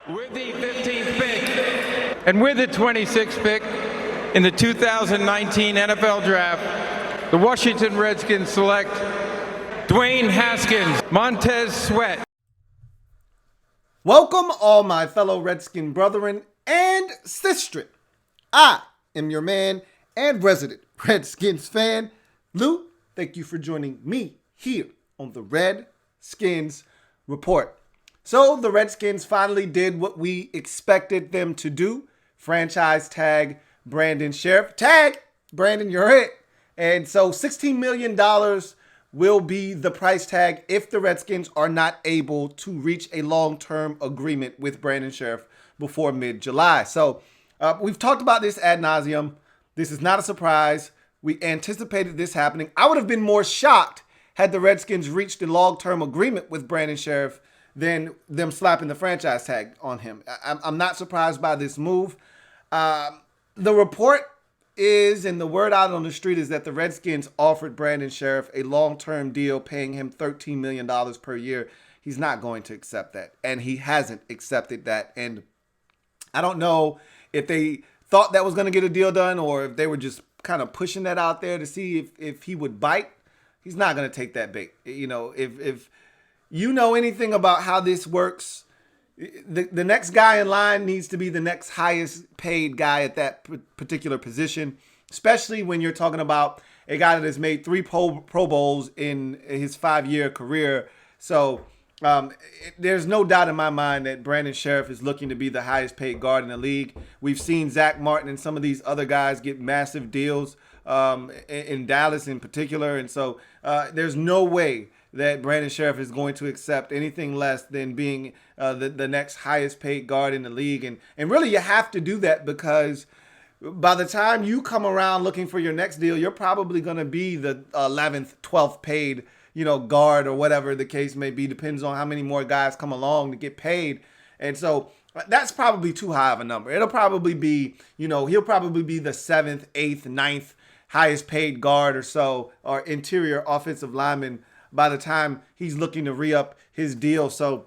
With the 15th pick and with the 26th pick in the 2019 NFL Draft, the Washington Redskins select Dwayne Haskins, Montez Sweat. Welcome, all my fellow Redskin brethren and sistren. I am your man and resident Redskins fan, Lou. Thank you for joining me here on the Redskins Report. So the Redskins finally did what we expected them to do. Franchise tag Brandon Scherff. Tag Brandon, you're it. And so $16 million will be the price tag if the Redskins are not able to reach a long-term agreement with Brandon Scherff before mid-July. So we've talked about this ad nauseum. This is not a surprise. We anticipated this happening. I would have been more shocked had the Redskins reached a long-term agreement with Brandon Scherff than them slapping the franchise tag on him. I'm not surprised by this move. The report is, and the word out on the street is that the Redskins offered Brandon Scherff a long-term deal paying him $13 million per year. He's not going to accept that, and he hasn't accepted that. And I don't know if they thought that was going to get a deal done or if they were just kind of pushing that out there to see if he would bite. He's not going to take that bait. You know, if you know anything about how this works, the next guy in line needs to be the next highest paid guy at that particular position, especially when you're talking about a guy that has made 3 Pro Bowls in his 5-year career. So there's no doubt in my mind that Brandon Scherff is looking to be the highest paid guard in the league. We've seen Zach Martin and some of these other guys get massive deals in Dallas in particular. And so there's no way that Brandon Scherff is going to accept anything less than being the next highest paid guard in the league. And really you have to do that because by the time you come around looking for your next deal, you're probably going to be the 11th, 12th paid, guard or whatever the case may be. Depends on how many more guys come along to get paid. And so that's probably too high of a number. It'll probably be, he'll probably be the 7th, 8th, 9th highest paid guard or so, or interior offensive lineman by the time he's looking to re-up his deal. So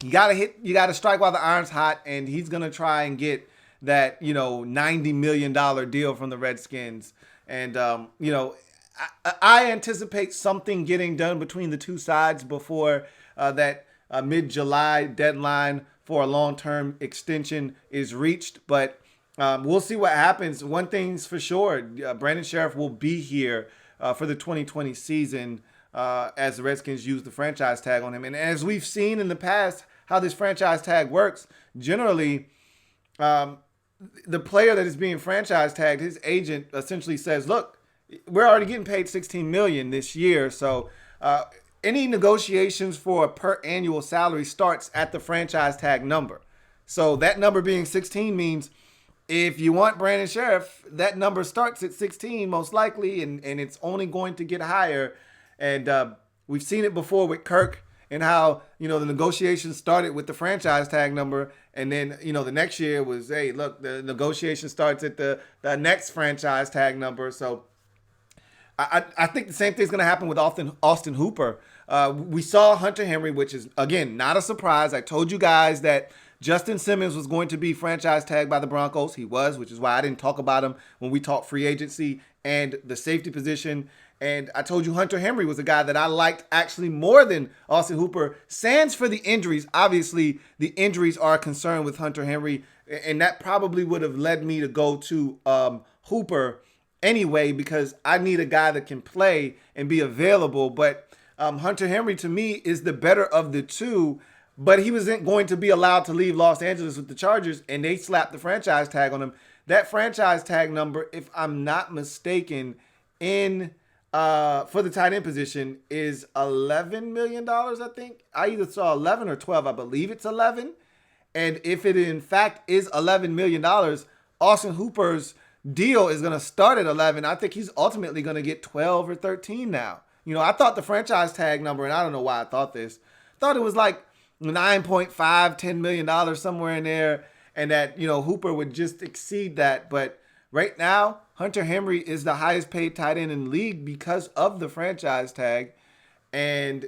you gotta strike while the iron's hot, and he's gonna try and get that, $90 million deal from the Redskins. And I anticipate something getting done between the two sides before that mid-July deadline for a long-term extension is reached. But we'll see what happens. One thing's for sure, Brandon Scherff will be here for the 2020 season as the Redskins use the franchise tag on him. And as we've seen in the past how this franchise tag works, generally the player that is being franchise tagged, his agent essentially says, look, we're already getting paid $16 million this year. So any negotiations for a per annual salary starts at the franchise tag number. So that number being 16 means if you want Brandon Scherff, that number starts at 16 most likely, and it's only going to get higher. And we've seen it before with Kirk and how, the negotiations started with the franchise tag number. And then, the next year was, hey, look, the negotiation starts at the next franchise tag number. So I think the same thing's going to happen with Austin Hooper. We saw Hunter Henry, which is, again, not a surprise. I told you guys that Justin Simmons was going to be franchise tagged by the Broncos. He was, which is why I didn't talk about him when we talked free agency and the safety position. And I told you Hunter Henry was a guy that I liked actually more than Austin Hooper. Sans for the injuries. Obviously, the injuries are a concern with Hunter Henry, and that probably would have led me to go to Hooper anyway, because I need a guy that can play and be available. But Hunter Henry, to me, is the better of the two, but he wasn't going to be allowed to leave Los Angeles with the Chargers, and they slapped the franchise tag on him. That franchise tag number, if I'm not mistaken, for the tight end position is $11 million, I think. I either saw 11 or 12. I believe it's 11. And if it in fact is $11 million, Austin Hooper's deal is going to start at 11. I think he's ultimately going to get 12 or 13 now. I thought the franchise tag number, and I don't know why I thought this, thought it was like 9.5, $10 million somewhere in there, and that, Hooper would just exceed that. But right now, Hunter Henry is the highest paid tight end in the league because of the franchise tag. And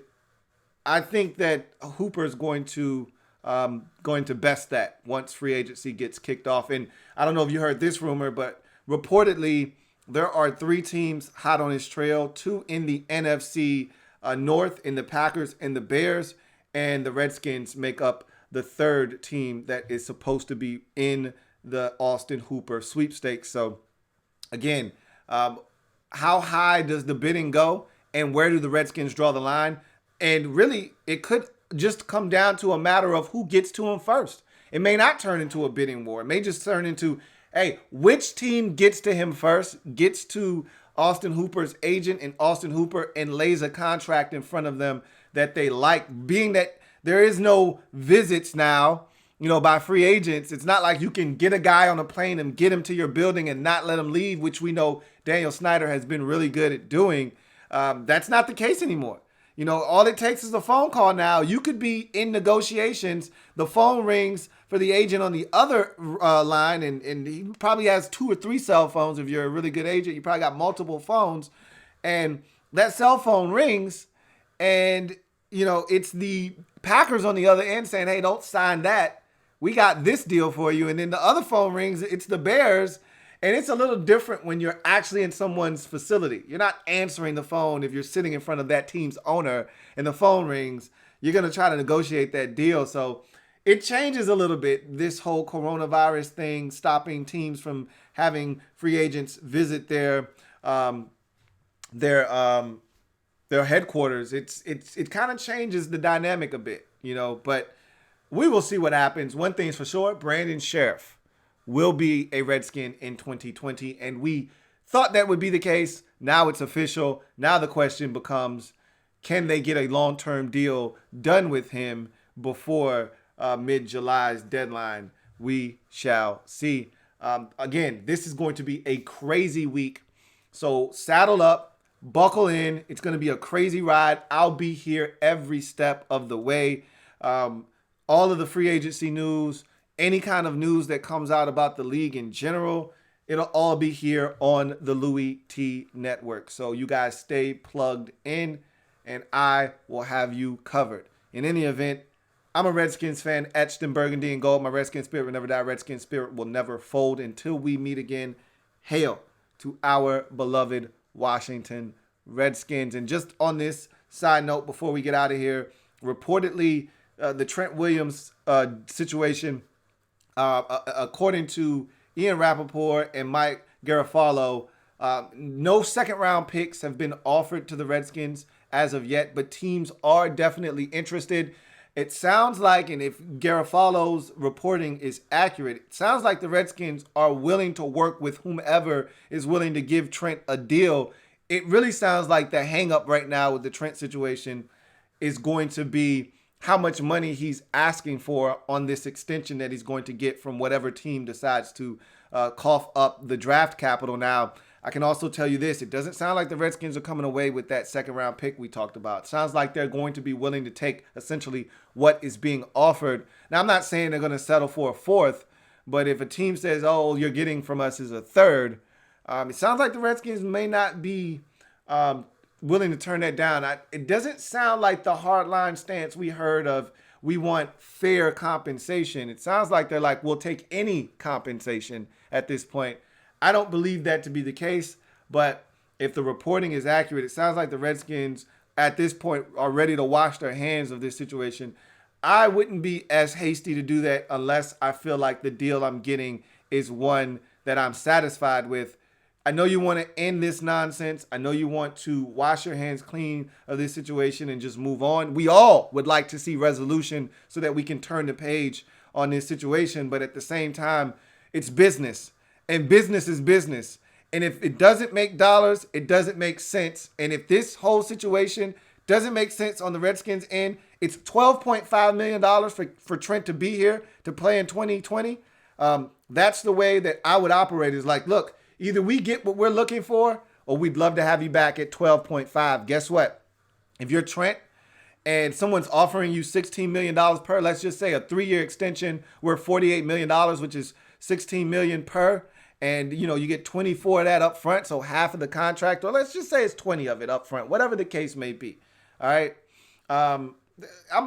I think that Hooper is going to going to best that once free agency gets kicked off. And I don't know if you heard this rumor, but reportedly there are 3 teams hot on his trail, 2 in the NFC North, in the Packers and the Bears, and the Redskins make up the 3rd team that is supposed to be in the Austin Hooper sweepstakes. So again, how high does the bidding go, and where do the Redskins draw the line? And really, it could just come down to a matter of who gets to him first. It may not turn into a bidding war. It may just turn into, hey, which team gets to him first, gets to Austin Hooper's agent and Austin Hooper, and lays a contract in front of them that they like. Being that there is no visits now, by free agents, it's not like you can get a guy on a plane and get him to your building and not let him leave, which we know Daniel Snyder has been really good at doing. That's not the case anymore. All it takes is a phone call now. You could be in negotiations. The phone rings for the agent on the other line, and he probably has 2 or 3 cell phones. If you're a really good agent, you probably got multiple phones. And that cell phone rings, and, it's the Packers on the other end saying, hey, don't sign that. We got this deal for you. And then the other phone rings, it's the Bears. And it's a little different when you're actually in someone's facility. You're not answering the phone if you're sitting in front of that team's owner and the phone rings. You're going to try to negotiate that deal. So it changes a little bit, this whole coronavirus thing, stopping teams from having free agents visit their headquarters. It kind of changes the dynamic a bit, but we will see what happens. One thing's for sure, Brandon Scherff will be a Redskin in 2020, and we thought that would be the case. Now it's official. Now the question becomes, can they get a long-term deal done with him before mid-July's deadline? We shall see. Again, this is going to be a crazy week, so saddle up, buckle in. It's going to be a crazy ride. I'll be here every step of the way. All of the free agency news, any kind of news that comes out about the league in general, it'll all be here on the Louie T Network. So you guys stay plugged in, and I will have you covered. In any event, I'm a Redskins fan, etched in burgundy and gold. My Redskins spirit will never die. Redskins spirit will never fold until we meet again. Hail to our beloved Washington Redskins. And just on this side note, before we get out of here, reportedly, the Trent Williams situation, according to Ian Rappaport and Mike Garafolo, no second-round picks have been offered to the Redskins as of yet, but teams are definitely interested. It sounds like, and if Garafolo's reporting is accurate, it sounds like the Redskins are willing to work with whomever is willing to give Trent a deal. It really sounds like the hang-up right now with the Trent situation is going to be how much money he's asking for on this extension that he's going to get from whatever team decides to cough up the draft capital. Now, I can also tell you this. It doesn't sound like the Redskins are coming away with that second-round pick we talked about. It sounds like they're going to be willing to take essentially what is being offered. Now, I'm not saying they're going to settle for a 4th, but if a team says, oh, you're getting from us is a 3rd, it sounds like the Redskins may not be willing to turn that down. It doesn't sound like the hardline stance we heard of, we want fair compensation. It sounds like they're like, we'll take any compensation at this point. I don't believe that to be the case, but if the reporting is accurate, it sounds like the Redskins at this point are ready to wash their hands of this situation. I wouldn't be as hasty to do that unless I feel like the deal I'm getting is one that I'm satisfied with. I know you want to end this nonsense. I know you want to wash your hands clean of this situation and just move on. We all would like to see resolution so that we can turn the page on this situation. But at the same time, it's business, and business is business. And if it doesn't make dollars, it doesn't make sense. And if this whole situation doesn't make sense on the Redskins end, it's $12.5 million for Trent to be here to play in 2020. That's the way that I would operate, is like, look, either we get what we're looking for, or we'd love to have you back at 12.5. Guess what? If you're Trent and someone's offering you $16 million per, let's just say a 3-year extension worth $48 million, which is $16 million per, and you get 24 of that up front, so half of the contract, or let's just say it's 20 of it up front, whatever the case may be. All right.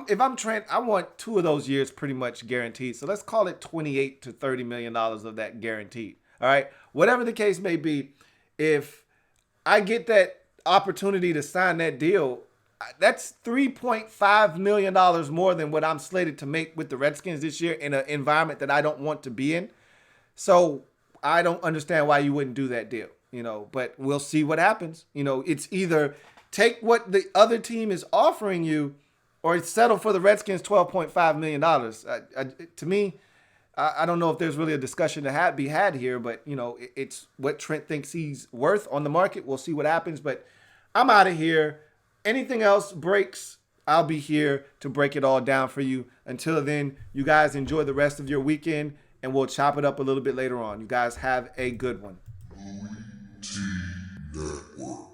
if I'm Trent, I want 2 of those years pretty much guaranteed. So let's call it $28 to $30 million of that guaranteed. All right. Whatever the case may be, if I get that opportunity to sign that deal, that's $3.5 million more than what I'm slated to make with the Redskins this year in an environment that I don't want to be in. So I don't understand why you wouldn't do that deal, but we'll see what happens. It's either take what the other team is offering you or settle for the Redskins $12.5 million. To me, I don't know if there's really a discussion to be had here, but, it's what Trent thinks he's worth on the market. We'll see what happens, but I'm out of here. Anything else breaks, I'll be here to break it all down for you. Until then, you guys enjoy the rest of your weekend, and we'll chop it up a little bit later on. You guys have a good one. Louie T Network.